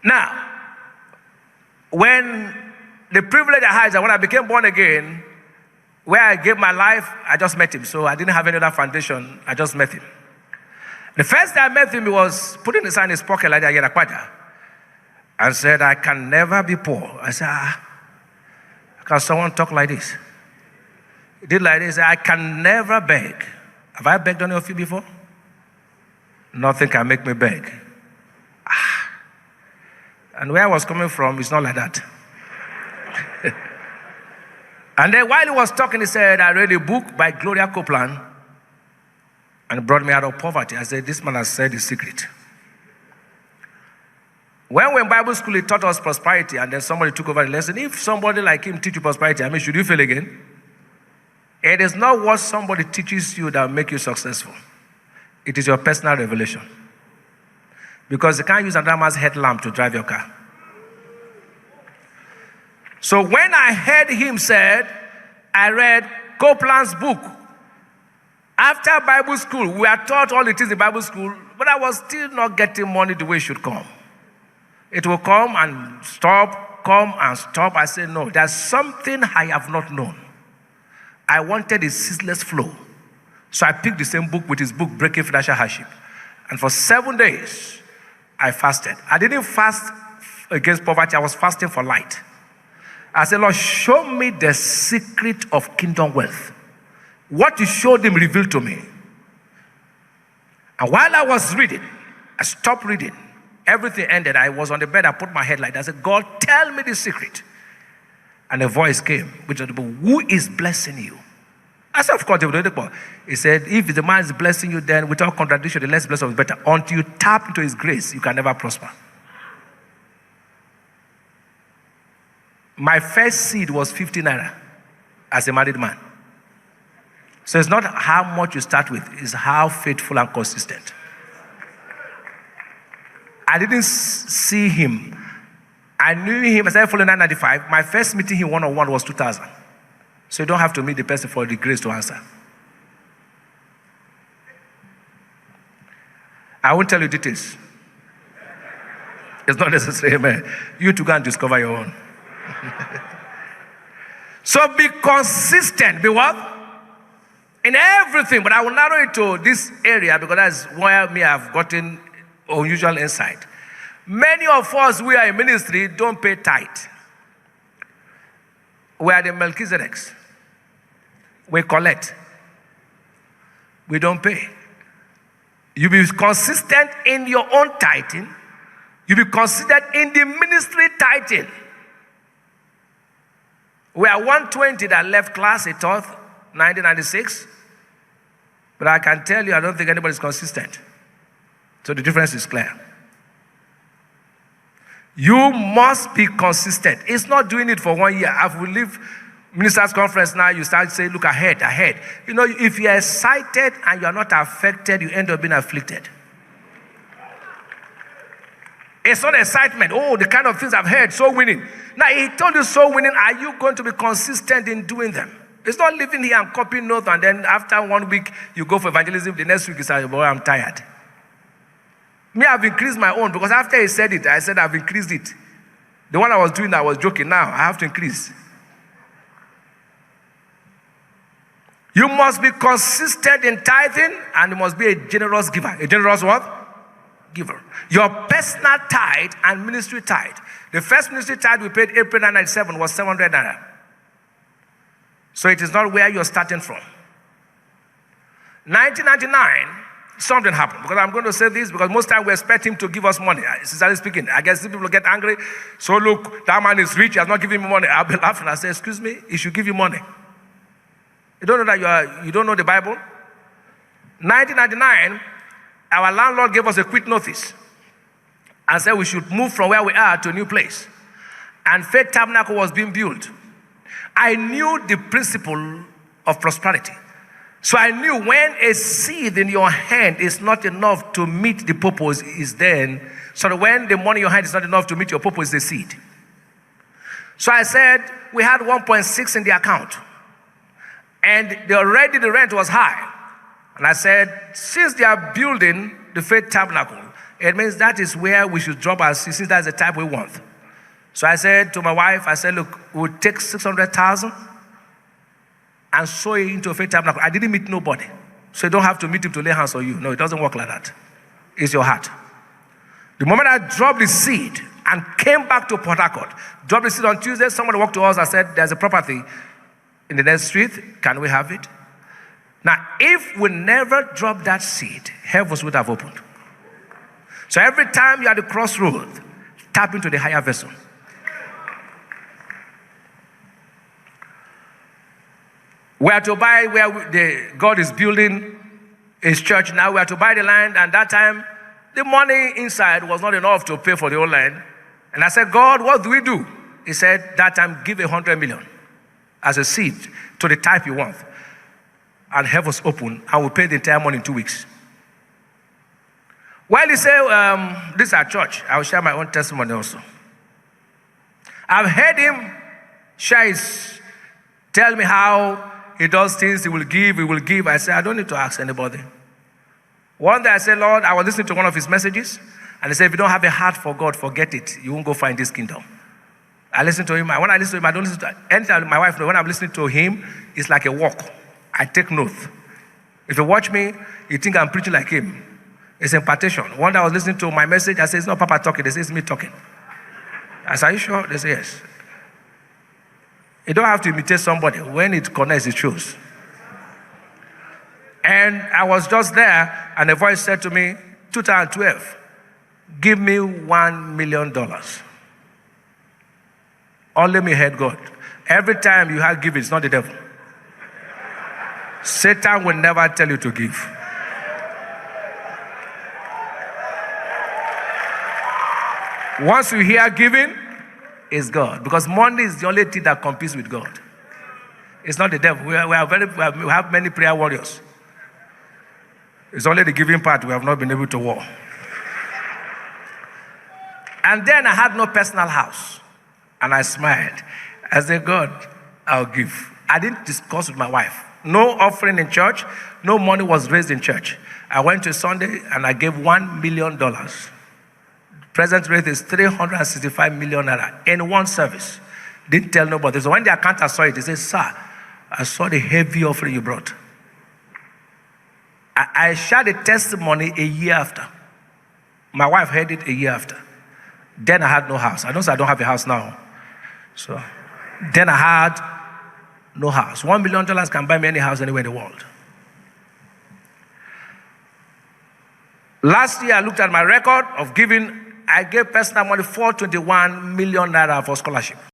Now, when the privilege I had is that when I became born again, where I gave my life, I just met him. So I didn't have any other foundation. I just met him. The first time I met him, he was putting his hand in his pocket like that, and said, I can never be poor. I said, can someone talk like this? He did like this. He said, I can never beg. Have I begged any of you before? Nothing can make me beg. And where I was coming from, it's not like that. And then while he was talking, he said, I read a book by Gloria Copeland, and it brought me out of poverty. I said, this man has said the secret. When we were in Bible school, he taught us prosperity, and then somebody took over the lesson. If somebody like him teach you prosperity, should you fail again? It is not what somebody teaches you that will make you successful. It is your personal revelation. Because you can't use another man's headlamp to drive your car. So when I heard him said, I read Copeland's book. After Bible school, we are taught all it is in Bible school, but I was still not getting money the way it should come. It will come and stop, come and stop. I said, no, there's something I have not known. I wanted a ceaseless flow. So I picked the same book with his book, Breaking Financial Hardship. And for 7 days, I fasted. I didn't fast against poverty. I was fasting for light. I said, Lord, show me the secret of kingdom wealth. What you showed him revealed to me. And while I was reading, I stopped reading. Everything ended. I was on the bed. I put my head like that. I said, God, tell me the secret. And a voice came, which was, who is blessing you? I said, of course, he said, if the man is blessing you, then without contradiction, the less blessing is better. Until you tap into his grace, you can never prosper. My first seed was 50 naira as a married man. So it's not how much you start with, it's how faithful and consistent. I didn't see him. I knew him, I started following 995. My first meeting him one-on-one was 2000. So you don't have to meet the person for the grace to answer. I won't tell you details. It's not necessary, amen. You two go and discover your own. So be consistent. Be what? In everything. But I will narrow it to this area because that's where I've gotten unusual insight. Many of us, we are in ministry, don't pay tithe. We are the Melchizedeks. We collect. We don't pay. You be consistent in your own tithing. You be consistent in the ministry tithing. We are 120 that left class, he taught, 1996. But I can tell you, I don't think anybody's consistent. So the difference is clear. You must be consistent. It's not doing it for 1 year. After we leave ministers' conference now, you start saying, look ahead, ahead. You know, if you're excited and you're not affected, you end up being afflicted. It's not excitement. Oh, the kind of things I've heard, soul winning. Now, he told you soul winning. Are you going to be consistent in doing them? It's not living here and copying notes, and then after 1 week, you go for evangelism. The next week, you say, boy, I'm tired. Me, I've increased my own, because after he said it, I said I've increased it. The one I was doing, I was joking. Now, I have to increase. You must be consistent in tithing, and you must be a generous giver. A generous what? Giver. Your personal tithe and ministry tithe. The first ministry tithe we paid April 1997 was 700 naira. So it is not where you're starting from. 1999, something happened. Because I'm going to say this because most times we expect him to give us money. Sincerely speaking, I guess people get angry. So look, that man is rich, he has not given me money. I'll be laughing. I say, excuse me, he should give you money. You don't know that you don't know the Bible? 1999, our landlord gave us a quick notice and said we should move from where we are to a new place. And Faith Tabernacle was being built. I knew the principle of prosperity. So I knew when a seed in your hand is not enough to meet the purpose, when the money in your hand is not enough to meet your purpose, the seed. So I said, we had 1.6 in the account. And already the rent was high. And I said, since they are building the Faith Tabernacle, it means that is where we should drop our seed, since that's the type we want. So I said to my wife, I said, look, we'll take 600,000 and sow it into a faith tabernacle. I didn't meet nobody. So you don't have to meet him to lay hands on you. No, it doesn't work like that. It's your heart. The moment I dropped the seed and came back to Port Harcourt, dropped the seed on Tuesday, somebody walked to us and said, there's a property in the next street. Can we have it? Now, if we never drop that seed, heavens would have opened. So every time you're at the crossroad, tap into the higher vessel. We are to buy where God is building his church now. We are to buy the land, and that time, the money inside was not enough to pay for the whole land. And I said, God, what do we do? He said, that time, give 100 million as a seed to the type you want. And heavens open, and we'll pay the entire money in 2 weeks. While he said, this is our church, I will share my own testimony also. I've heard him tell me how he does things, he will give. I said, I don't need to ask anybody. One day I said, Lord, I was listening to one of his messages, and he said, if you don't have a heart for God, forget it. You won't go find this kingdom. I listen to him. When I listen to him, I don't listen to anytime my wife knows. When I'm listening to him, it's like a walk. I take note. If you watch me, you think I'm preaching like him. It's impartation. One day I was listening to my message. I said, it's not Papa talking. They say, it's me talking. I said, are you sure? They say, yes. You don't have to imitate somebody. When it connects, it shows. And I was just there, and a voice said to me, 2012, give me $1 million. Only me heard God. Every time you have given, it's not the devil. Satan will never tell you to give. Once you hear giving, it's God. Because money is the only thing that competes with God. It's not the devil. We have many prayer warriors. It's only the giving part we have not been able to war. And then I had no personal house. And I smiled. I said, God, I'll give. I didn't discuss with my wife. No offering in church. No money was raised in church. I went to Sunday and I gave $1 million. Present rate is 365 million naira in one service. Didn't tell nobody. So when the accountant saw it, he said, sir, I saw the heavy offering you brought. I shared a testimony a year after. My wife heard it a year after. Then I had no house. I don't say I don't have a house now. So then I had no house. $1 million can buy me any house anywhere in the world. Last year, I looked at my record of giving. I gave personal money 421 million naira for scholarship.